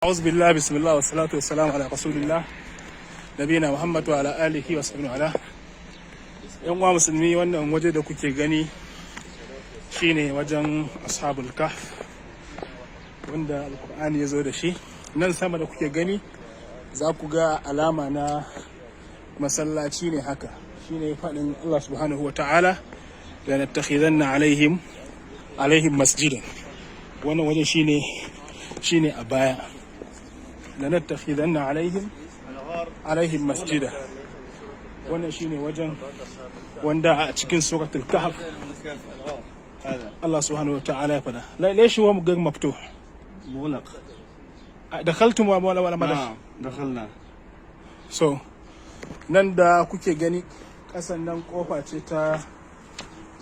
أعوذ بالله بسم الله والصلاة والسلام على رسول الله نبينا Muhammad wa ala alihi wa sahbihi ala. Yan uwa musulmi, wannan waje da kuke gani shine wajen ashabul kahf wanda alqur'ani ya zo da shi. Nan sama da kuke gani za ku ga alama na masallaci ne haka, shine faɗin Allah subhanahu wa ta'ala la nattakhidanna alaihim masjidan. Wannan waje shine a baya, la nattakhidanna alaihim masjida. Wannan shine wajen wanda a cikin suratul kahf Allah subhanahu wa ta'ala ya fada ليش هو غير مفتوح مغلق. دخلتم ولا ما دخلنا. So nan da kuke gani kasan nan kofa ce ta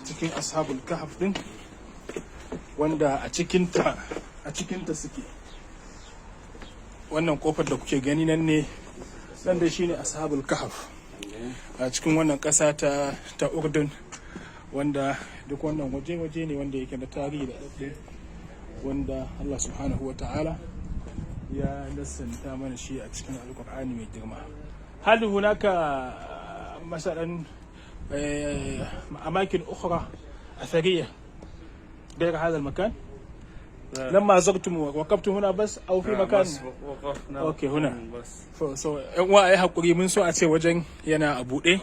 cikin ashabul kahf din, wanda a cikinta suke. Wannan kofar da kuke gani nan da shine ashabul kahf a cikin wannan kasa ta Urdun, wanda duk wannan waje ne wanda yake da tarihi da daɗe, wanda Allah subhanahu wa ta'ala ya nassanta mana shi a cikin alkur'ani mai girma. هل هناك مثلا أماكن أخرى أثرية غير هذا المكان؟ لما زرتم وقفتم هنا بس أو في مكان؟ بس وقفنا. أوكي هنا. بس. So wa ai hakuri, mun so a ce wajen yana a buɗe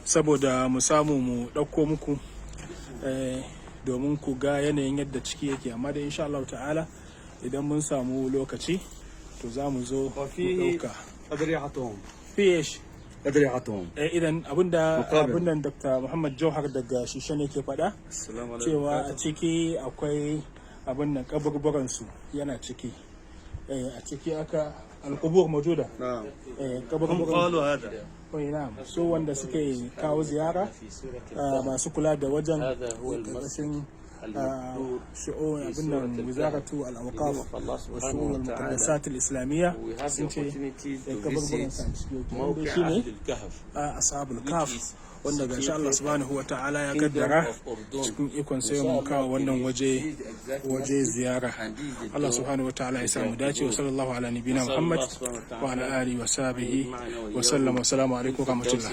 saboda mu samu mu ɗauko muku domin ku ga yanayin yadda ciki yake, amma da insha Allah ta'ala idan mun samu lokaci to za mu zo mu ɗauka. أدريعتهم. في ايش؟ أدريعتهم. idan abinda Dr. Muhammad Jauhar daga Shishan yake faɗa cewa a ciki akwai abin nan kaburburan su yana ciki, a ciki aka alqubur mawjuda. نعم. kaburburan قالوا هذا. na'am, so wanda suke kawo ziyara masu kula da wajen ƙarƙashin shi'un abin nan wizaratu al-awqaf wa shu'un al-muqaddasat al-islamiyya sun ce kaburburan sa ciki shine ashabul kahf, wanda ga insha Allah subhanahu wa ta'ala ya kaddara cikin ikon sai mu kawo wannan waje ziyara. Allah subhanahu wa ta'ala ya samu dace. Wa sallallahu ala nabiyina Muhammad wa ala alihi wa sahbihi wa sallam. Wa assalamu alaikum wa rahmatullah.